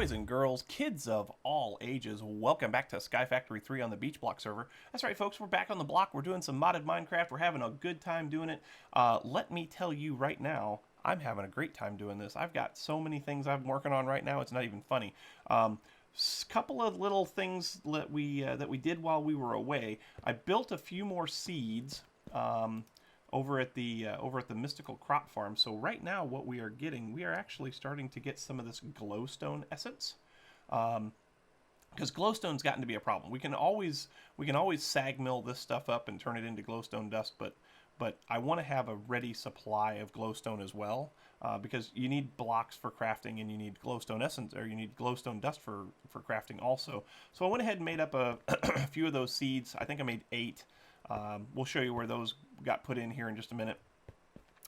Boys and girls, kids of all ages, welcome back to SkyFactory 3 on the BeachBlock server. That's right, folks, we're back on the block. We're doing some modded Minecraft. We're having a good time doing it. Let me tell you right now, I'm having a great time doing this. I've got so many things I'm working on right now, it's not even funny. Couple of little things that we did while we were away. I built a few more seeds. Over at the Mystical Crop Farm. So right now, what we are getting, we are actually starting to get some of this glowstone essence, because glowstone's gotten to be a problem. We can always sag mill this stuff up and turn it into glowstone dust, but I want to have a ready supply of glowstone as well, because you need blocks for crafting and you need glowstone essence, or you need glowstone dust for crafting also. So I went ahead and made up a few of those seeds. I think I made 8. We'll show you where those got put in here in just a minute.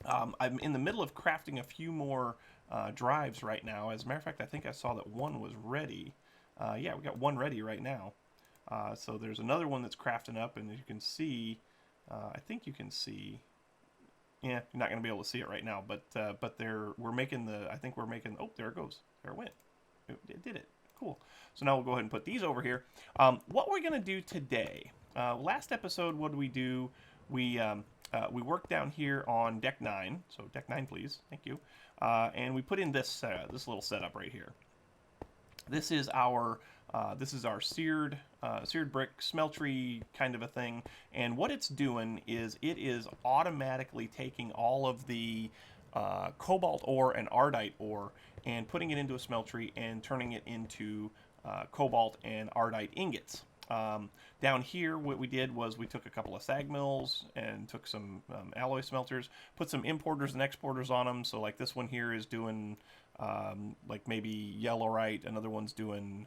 I'm in the middle of crafting a few more drives right now. As a matter of fact, I think I saw that one was ready. Yeah, we got one ready right now. So there's another one that's crafting up, and as you can see, I think you can see. Yeah, you're not going to be able to see it right now, but we're making the. I think we're making. Oh, there it goes. There it went. It did it. Cool. So now we'll go ahead and put these over here. What we're going to do today. Last episode, what did we do? We worked down here on deck 9. So deck 9, please. Thank you. And we put in this little setup right here. This is our seared brick smeltery kind of a thing. And what it's doing is it is automatically taking all of the cobalt ore and ardite ore and putting it into a smeltery and turning it into cobalt and ardite ingots. Down here, what we did was we took a couple of sag mills and took some alloy smelters, put some importers and exporters on them. So like this one here is doing like maybe yellowite, another one's doing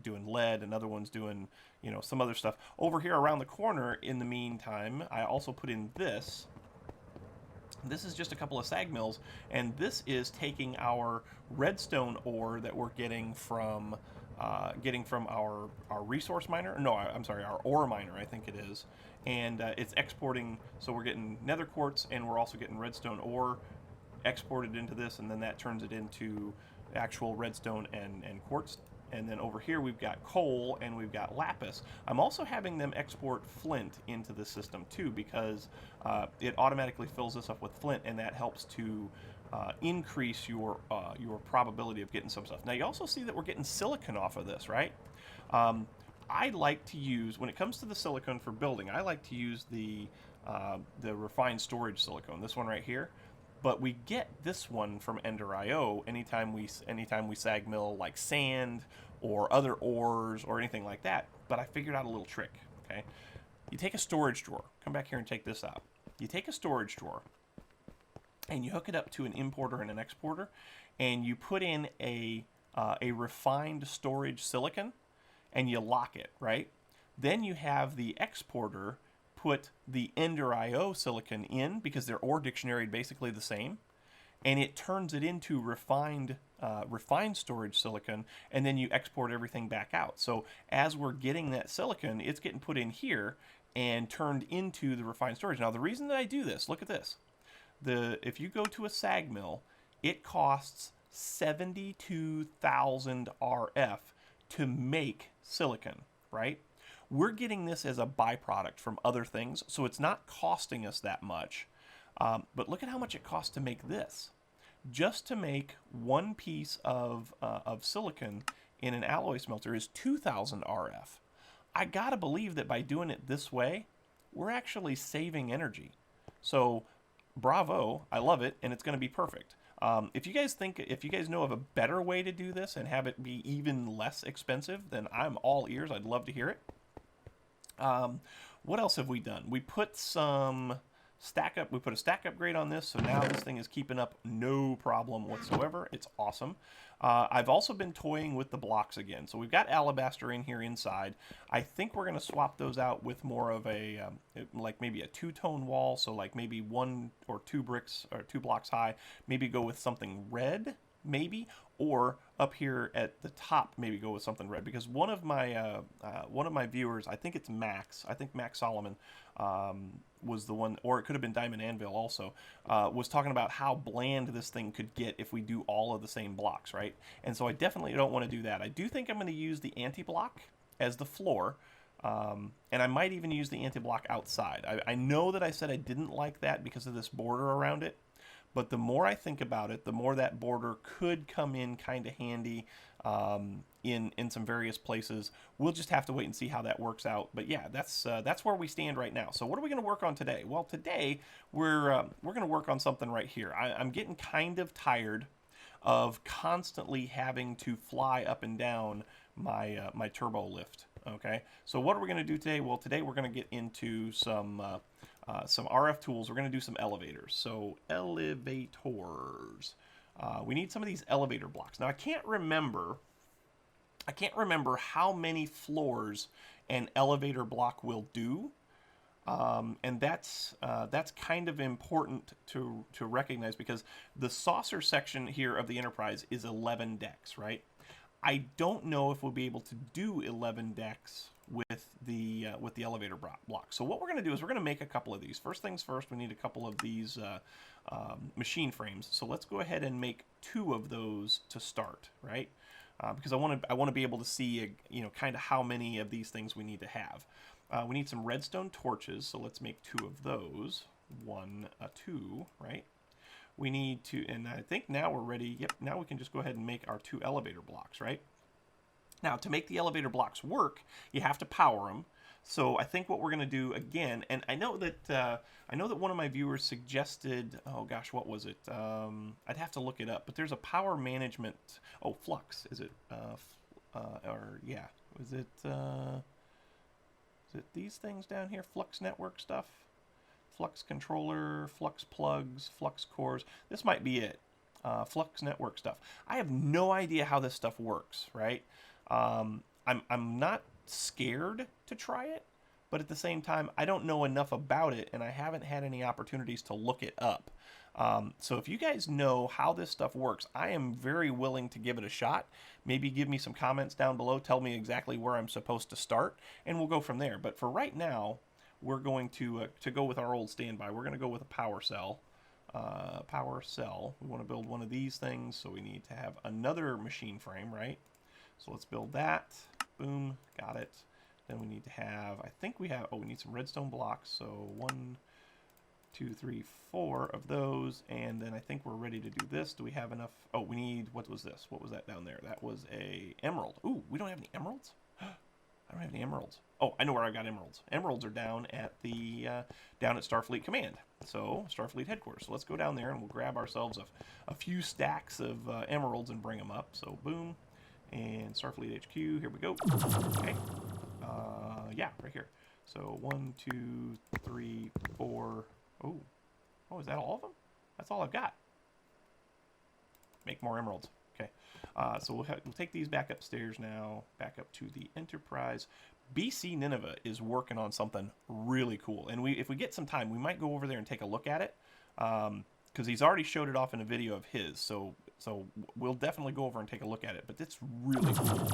lead, another one's doing some other stuff. Over here around the corner, in the meantime, I also put in this. This is just a couple of sag mills, and this is taking our redstone ore that we're getting from our resource miner. No, I'm sorry, our ore miner, I think it is. And it's exporting, so we're getting nether quartz, and we're also getting redstone ore exported into this, and then that turns it into actual redstone and quartz. And then over here we've got coal and we've got lapis. I'm also having them export flint into the system too, because it automatically fills this up with flint, and that helps to increase your probability of getting some stuff. Now you also see that we're getting silicon off of this, right? I like to use, when it comes to the silicon for building, I like to use the refined storage silicone, this one right here. But we get this one from Ender.io anytime we sag mill like sand or other ores or anything like that. But I figured out a little trick. Okay, you take a storage drawer. Come back here and take this out. You take a storage drawer and you hook it up to an importer and an exporter, and you put in a refined storage silicon, and you lock it, right? Then you have the exporter put the Ender.io silicon in, because their ore dictionary is basically the same, and it turns it into refined storage silicon, and then you export everything back out. So as we're getting that silicon, it's getting put in here and turned into the refined storage. Now the reason that I do this, look at this. If you go to a sag mill, it costs 72,000 RF to make silicon, right? We're getting this as a byproduct from other things, so it's not costing us that much. But look at how much it costs to make this. Just to make one piece of silicon in an alloy smelter is 2,000 RF. I gotta believe that by doing it this way, we're actually saving energy. So bravo, I love it, and it's going to be perfect. If you guys know of a better way to do this and have it be even less expensive, then I'm all ears. I'd love to hear it. What else have we done? We put some we put a stack upgrade on this, so now this thing is keeping up no problem whatsoever. It's awesome. I've also been toying with the blocks again. So we've got alabaster in here inside. I think we're going to swap those out with more of a, like maybe a two-tone wall, so like maybe 1 or 2 bricks or 2 blocks high. Maybe go with something red, maybe. or up here at the top, maybe go with something red, because one of my viewers, I think it's Max, I think Max Solomon, was the one, or it could have been Diamond Anvil also, was talking about how bland this thing could get if we do all of the same blocks, right? And so I definitely don't want to do that. I do think I'm going to use the anti-block as the floor, and I might even use the anti-block outside. I know that I said I didn't like that because of this border around it, but the more I think about it, the more that border could come in kind of handy in some various places. We'll just have to wait and see how that works out. But yeah, that's where we stand right now. So what are we going to work on today? Well, today we're going to work on something right here. I'm getting kind of tired of constantly having to fly up and down my turbo lift. Okay, so what are we going to do today? Well, today we're going to get into some RFTools. We're going to do some elevators. So elevators. We need some of these elevator blocks. Now I can't remember how many floors an elevator block will do, and that's kind of important to recognize, because the saucer section here of the Enterprise is 11 decks, right? I don't know if we'll be able to do 11 decks with the elevator block. So what we're going to do is we're going to make a couple of these. First things first, we need a couple of these machine frames. So let's go ahead and make 2 of those to start, right? Because I want to be able to see kind of how many of these things we need to have. We need some redstone torches, so let's make 2 of those. 1, 2, right? We need to, and I think now we're ready. Yep, now we can just go ahead and make our 2 elevator blocks, right? Now, to make the elevator blocks work, you have to power them. So I think what we're going to do again, and I know that one of my viewers suggested, oh gosh, what was it? I'd have to look it up, but there's a power management. Oh, Flux, is it? Or yeah, is it these things down here? Flux network stuff. Flux controller, Flux plugs, Flux cores. This might be it. Flux network stuff. I have no idea how this stuff works, right? I'm not scared to try it, but at the same time, I don't know enough about it, and I haven't had any opportunities to look it up. So if you guys know how this stuff works, I am very willing to give it a shot. Maybe give me some comments down below. Tell me exactly where I'm supposed to start, and we'll go from there. But for right now, we're going to go with our old standby. We're going to go with a power cell. Power cell. We want to build one of these things, so we need to have another machine frame, right? So let's build that. Boom, got it. Then we need to have, I think we have, oh, we need some redstone blocks. So 1, 2, 3, 4 of those, and then I think we're ready to do this. Do we have enough? Oh, we need, what was this? What was that down there? That was a emerald. Ooh, we don't have any emeralds? I don't have any emeralds. Oh, I know where I got emeralds. Emeralds are down at the down at Starfleet Command. So Starfleet headquarters. So let's go down there and we'll grab ourselves a few stacks of emeralds and bring them up. So boom, and Starfleet HQ. Here we go. Okay. Yeah, right here. So 1, 2, 3, 4. Oh, is that all of them? That's all I've got. Make more emeralds. Okay, so we'll take these back upstairs now, back up to the Enterprise. BC Nineveh is working on something really cool, and if we get some time, we might go over there and take a look at it, because he's already showed it off in a video of his, so we'll definitely go over and take a look at it, but it's really cool.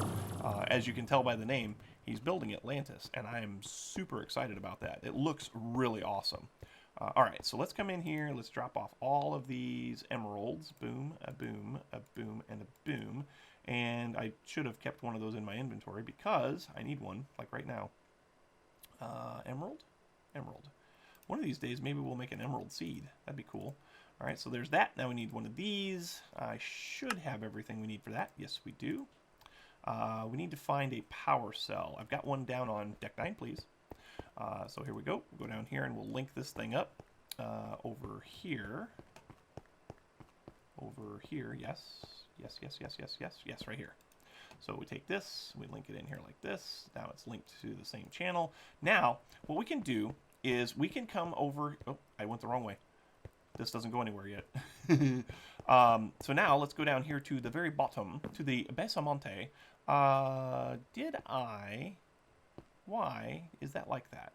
As you can tell by the name, he's building Atlantis, and I am super excited about that. It looks really awesome. All right, so let's come in here. Let's drop off all of these emeralds. Boom, a boom, a boom, and a boom. And I should have kept one of those in my inventory because I need one, like right now. Emerald? Emerald. One of these days, maybe we'll make an emerald seed. That'd be cool. All right, so there's that. Now we need one of these. I should have everything we need for that. Yes, we do. We need to find a power cell. I've got one down on deck 9, please. So here we go. We'll go down here and we'll link this thing up over here. Over here, yes. Yes, yes, yes, yes, yes, yes, right here. So we take this, we link it in here like this. Now it's linked to the same channel. Now, what we can do is we can come over. Oh, I went the wrong way. This doesn't go anywhere yet. So now let's go down here to the very bottom, to the Besamante. Did I... Why is that like that?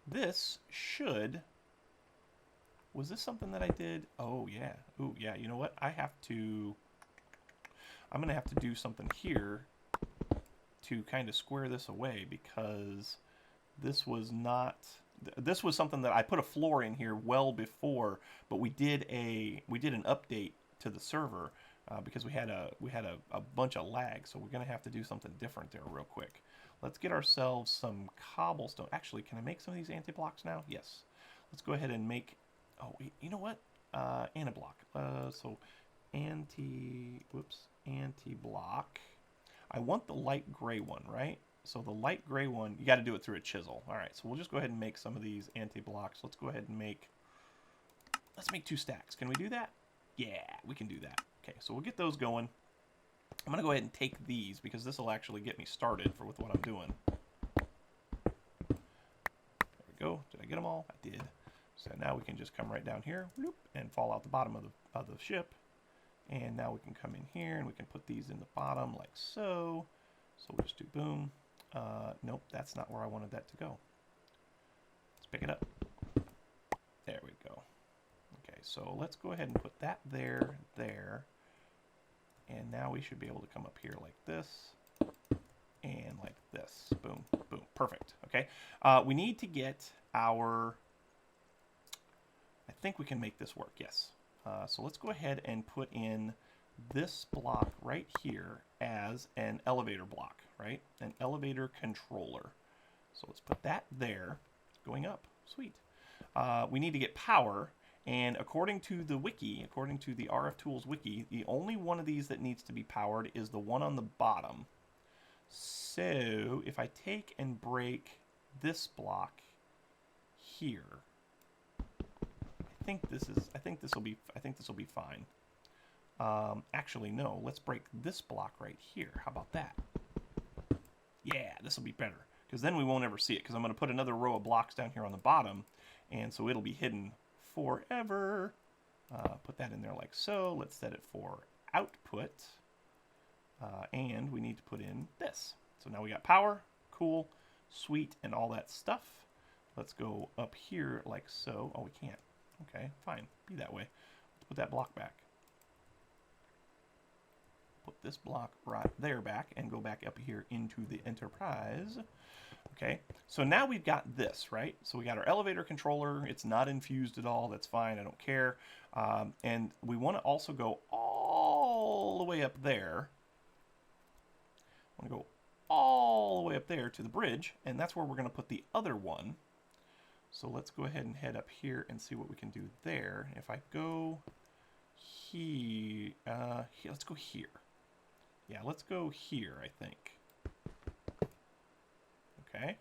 This should... Was this something that I did? Oh, yeah. Ooh, yeah. You know what? I have to... I'm going to have to do something here to kind of square this away, because this was not, this was something that I put a floor in here well before, but we did an update to the server because we had a bunch of lag, so we're going to have to do something different there real quick. Let's get ourselves some cobblestone. Actually, can I make some of these anti-blocks now? Yes. Let's go ahead and make, oh, you know what? Anti-block. So anti-block. I want the light gray one, right? So the light gray one, you got to do it through a chisel. All right, so we'll just go ahead and make some of these anti-blocks. Let's go ahead and let's make 2 stacks. Can we do that? Yeah, we can do that. Okay, so we'll get those going. I'm going to go ahead and take these because this will actually get me started with what I'm doing. There we go. Did I get them all? I did. So now we can just come right down here whoop, and fall out the bottom of the ship. And now we can come in here and we can put these in the bottom like so. So we'll just do boom. Nope, that's not where I wanted that to go. Let's pick it up. There we go. Okay, so let's go ahead and put that there. And now we should be able to come up here like this and like this. Boom, boom. Perfect. Okay. We need to get our, I think we can make this work. Yes. So let's go ahead and put in this block right here as an elevator block, right? An elevator controller. So let's put that there, going up. Sweet. We need to get power, and according to the wiki, according to the RFTools wiki, the only one of these that needs to be powered is the one on the bottom. So if I take and break this block here, I think this will be fine. Actually, no. Let's break this block right here. How about that? Yeah, this will be better because then we won't ever see it. Because I'm going to put another row of blocks down here on the bottom, and so it'll be hidden forever. Put that in there like so. Let's set it for output, and we need to put in this. So now we got power. Cool, sweet, and all that stuff. Let's go up here like so. Oh, we can't. Okay, fine. Be that way. Let's put that block back. Put this block right there back and go back up here into the enterprise. Okay, so now we've got this, right? So we got our elevator controller. It's not infused at all. That's fine. I don't care. And we want to also go all the way up there. I want to go all the way up there to the bridge, and that's where we're going to put the other one. So let's go ahead and head up here and see what we can do there. If I go here, let's go here. Yeah, let's go here, I think. Okay.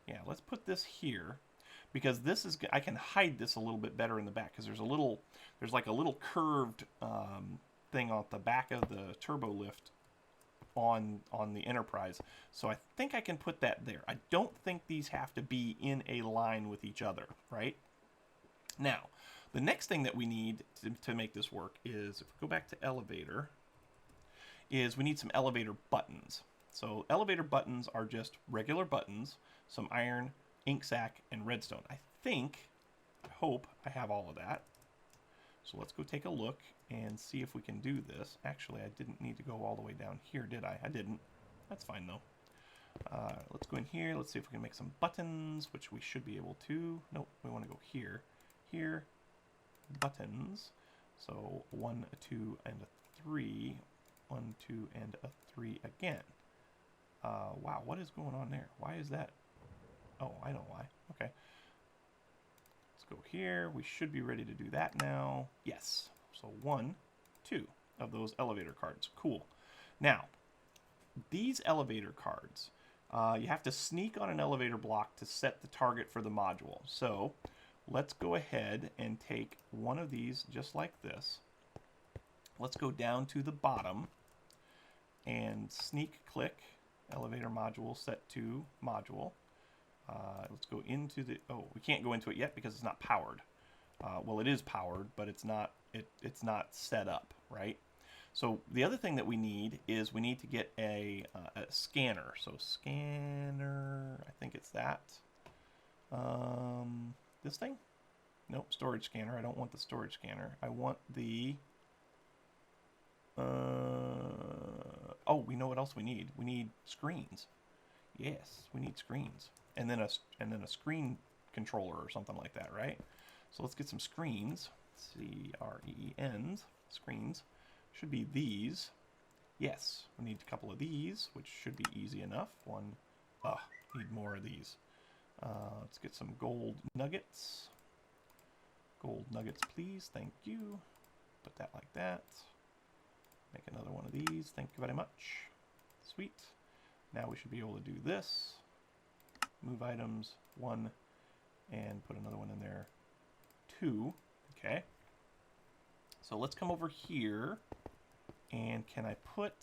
Yeah, let's put this here because this is, I can hide this a little bit better in the back because there's like a little curved thing on the back of the turbo lift on the Enterprise. So I think I can put that there. I don't think these have to be in a line with each other, right? Now, the next thing that we need to make this work is, if we go back to elevator, is we need some elevator buttons. So elevator buttons are just regular buttons, some iron, ink sac, and redstone. I hope I have all of that. So let's go take a look and see if we can do this. Actually, I didn't need to go all the way down here, did I? I didn't. That's fine, though. Let's go in here. Let's see if we can make some buttons, which we should be able to. Nope, we want to go here. Here, buttons. So 1, a 2, and a 3. 1, 2, and a 3 again. Wow, what is going on there? Why is that? Oh, I know why. Okay. Let's go here. We should be ready to do that now. Yes. So 1, 2 of those elevator cards. Cool. Now, these elevator cards, you have to sneak on an elevator block to set the target for the module. So let's go ahead and take one of these just like this. Let's go down to the bottom and sneak click elevator module set to module. Let's go into the, oh, we can't go into it yet because it's not powered. Well, it is powered, but it's not set up, right? So the other thing that we need is we need to get a scanner. So scanner, I think it's that. This thing? Nope, storage scanner. I don't want the storage scanner. I want the Oh, we know what else we need. We need screens. Yes, we need screens. And then a screen controller or something like that, right? So let's get some screens. C-R-E-E-N, screens. Should be these. Yes, we need a couple of these, which should be easy enough. Need more of these. Let's get some gold nuggets. Gold nuggets, please. Thank you. Put that like that. Make another one of these. Thank you very much. Sweet. Now we should be able to do this. Move items 1 and put another one in there 2. Okay. So let's come over here. And can I put...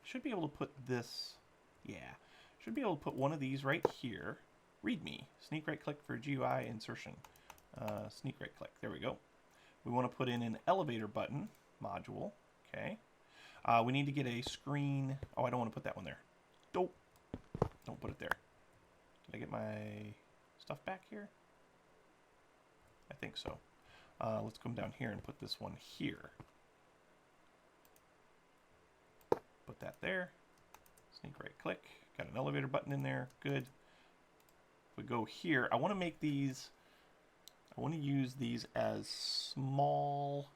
Should be able to put this... Yeah. Should be able to put one of these right here. README. Sneak right click for GUI insertion. Sneak right click. There we go. We want to put in an elevator button module. Okay. We need to get a screen. Oh, I don't want to put that one there. Don't put it there. Did I get my stuff back here? I think so. Let's come down here and put this one here. Put that there. Sneak right click. Got an elevator button in there. Good. If we go here, I want to make these... I want to use these as small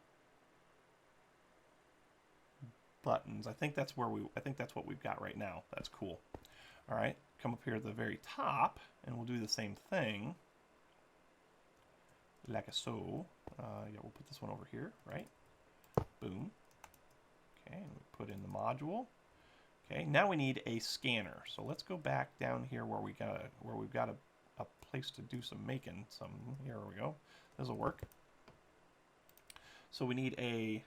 buttons. I think that's what we've got right now. That's cool. All right, come up here at the very top, and we'll do the same thing, like so. Yeah, we'll put this one over here, right? Boom. Okay, and we put in the module. Okay, now we need a scanner. So let's go back down here where we've got a place to do some making. Here we go. This will work. So we need a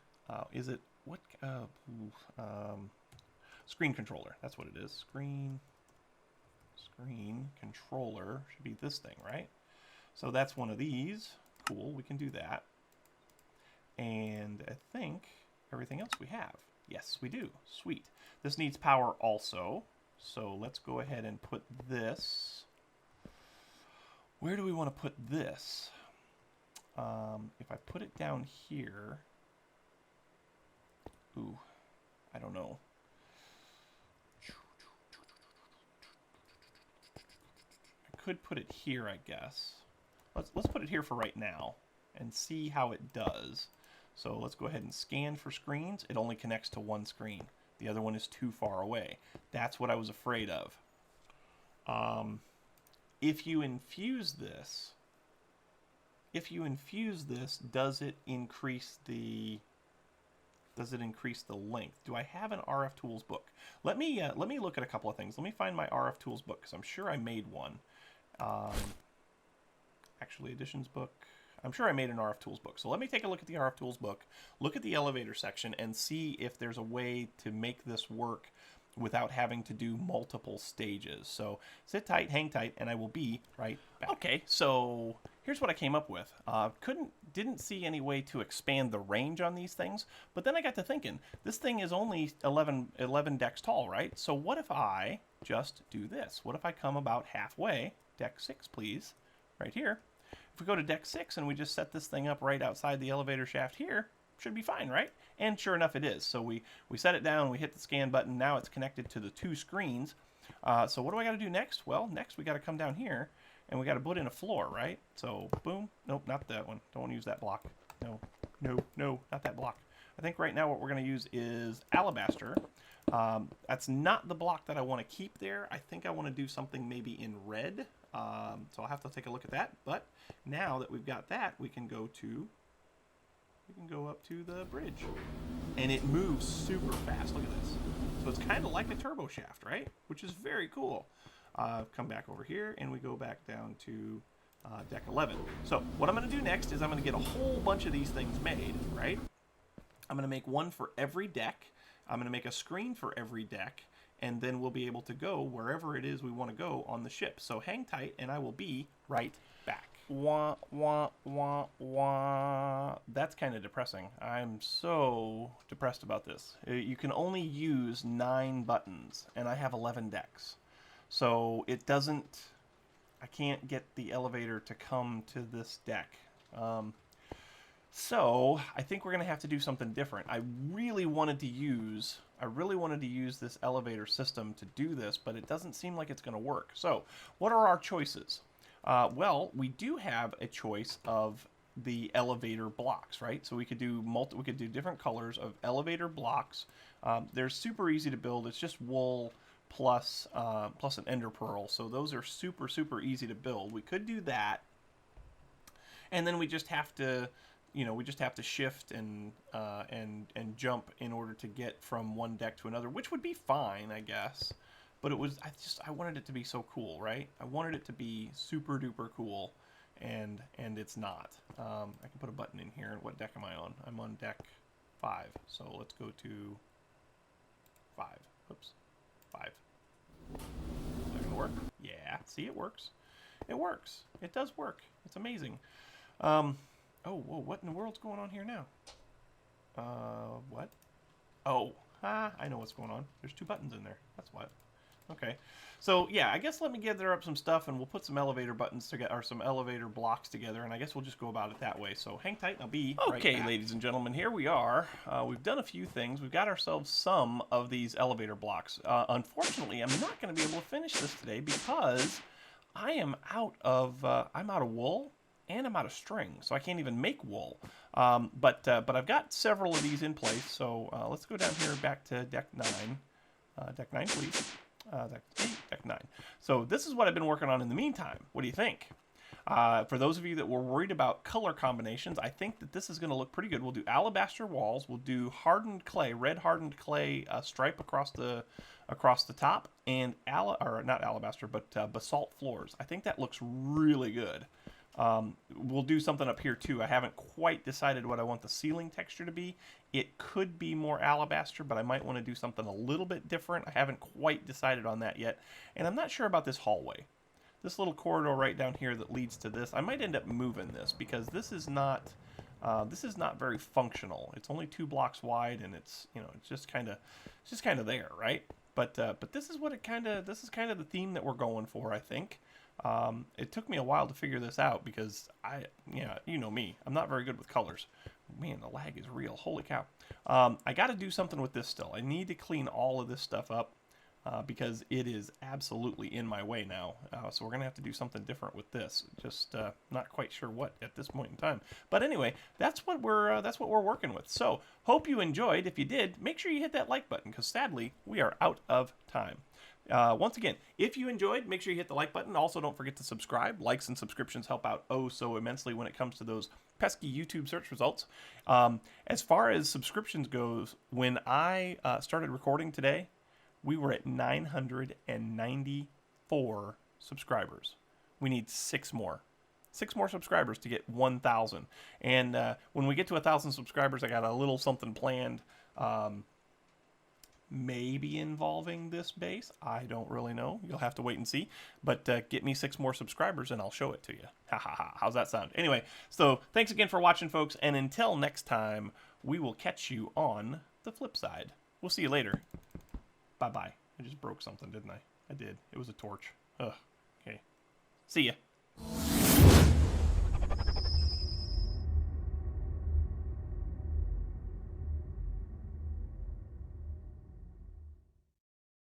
screen controller. That's what it is. Screen controller should be this thing, right? So that's one of these. Cool, we can do that. And I think everything else we have. Yes, we do. Sweet. This needs power also. So let's go ahead and put this. Where do we want to put this? If I put it down here, ooh, I don't know. I could put it here, I guess. Let's put it here for right now and see how it does. So let's go ahead and scan for screens. It only connects to one screen. The other one is too far away. That's what I was afraid of. If you infuse this, does it increase the length? Do I have an RFTools book? Let me look at a couple of things. Let me find my RFTools book because I'm sure I made one. Actually, editions book. I'm sure I made an RFTools book. So let me take a look at the RFTools book, look at the elevator section, and see if there's a way to make this work without having to do multiple stages. So sit tight, hang tight, and I will be right back. Okay, so here's what I came up with. Didn't see any way to expand the range on these things, but then I got to thinking, this thing is only 11 decks tall, right? So what if I just do this? What if I come about halfway, deck 6 please, right here. If we go to deck 6 and we just set this thing up right outside the elevator shaft here, should be fine, right? And sure enough, it is. So we set it down, we hit the scan button, now it's connected to the 2 screens. So what do I got to do next? Well, next we got to come down here and we got to put in a floor, right? So boom, nope, not that one. Don't want to use that block. No, not that block. I think right now what we're going to use is alabaster. That's not the block that I want to keep there. I think I want to do something maybe in red. So I'll have to take a look at that. But now that we've got that, we can go up to the bridge. And it moves super fast. Look at this. So it's kind of like a turbo shaft, right? Which is very cool. Come back over here and we go back down to deck 11. So what I'm going to do next is I'm going to get a whole bunch of these things made, right? I'm going to make one for every deck. I'm going to make a screen for every deck. And then we'll be able to go wherever it is we want to go on the ship. So hang tight and I will be right back. Wah, wah, wah, wah. That's kind of depressing. I'm so depressed about this. You can only use 9 buttons, and I have 11 decks. So it doesn't... I can't get the elevator to come to this deck. So I think we're gonna have to do something different. I really wanted to use this elevator system to do this, but it doesn't seem like it's gonna work. So what are our choices? Well, we do have a choice of the elevator blocks, right? So we could do different colors of elevator blocks. They're super easy to build. It's just wool plus an ender pearl. So those are super easy to build. We could do that, and then we just have to, shift and jump in order to get from one deck to another, which would be fine, I guess. But I wanted it to be so cool, right? I wanted it to be super duper cool, and it's not. I can put a button in here. What deck am I on? I'm on deck 5. So let's go to 5. Oops, 5. Is that gonna work? Yeah. See, it works. It works. It does work. It's amazing. Oh, whoa! What in the world's going on here now? What? Oh, I know what's going on. There's 2 buttons in there. That's what. Okay, so yeah, I guess let me gather up some stuff and we'll put some elevator buttons together, or some elevator blocks together, and I guess we'll just go about it that way. So hang tight and I'll be right back. Ladies and gentlemen, here we are. We've done a few things. We've got ourselves some of these elevator blocks. Unfortunately, I'm not going to be able to finish this today because I'm out of wool and I'm out of string, so I can't even make wool. But I've got several of these in place. So let's go down here back to deck 9. Deck 9, please. Deck 8, deck 9. So this is what I've been working on in the meantime. What do you think? For those of you that were worried about color combinations, I think that this is going to look pretty good. We'll do alabaster walls. We'll do hardened clay, red hardened clay stripe across the top, and not alabaster, but basalt floors. I think that looks really good. We'll do something up here too. I haven't quite decided what I want the ceiling texture to be. It could be more alabaster, but I might want to do something a little bit different. I haven't quite decided on that yet. And I'm not sure about this hallway. This little corridor right down here that leads to this, I might end up moving this because this is not very functional. It's only 2 blocks wide, and it's just kind of there, right? But this is kind of the theme that we're going for, I think. It took me a while to figure this out because you know me, I'm not very good with colors. Man, the lag is real. Holy cow. I got to do something with this still. I need to clean all of this stuff up because it is absolutely in my way now. So we're going to have to do something different with this. Just not quite sure what at this point in time. But anyway, that's what we're working with. So hope you enjoyed. If you did, make sure you hit that like button because sadly we are out of time. Once again, if you enjoyed, make sure you hit the like button. Also, don't forget to subscribe. Likes and subscriptions help out oh so immensely when it comes to those pesky YouTube search results. As far as subscriptions goes, when I started recording today, we were at 994 subscribers. We need 6 more. 6 more subscribers to get 1,000. And when we get to 1,000 subscribers, I got a little something planned. Maybe involving this base. I don't really know. You'll have to wait and see. But get me 6 more subscribers and I'll show it to you. Ha ha ha. How's that sound? Anyway, so thanks again for watching, folks. And until next time, we will catch you on the flip side. We'll see you later. Bye-bye. I just broke something, didn't I? I did. It was a torch. Ugh. Okay. See ya.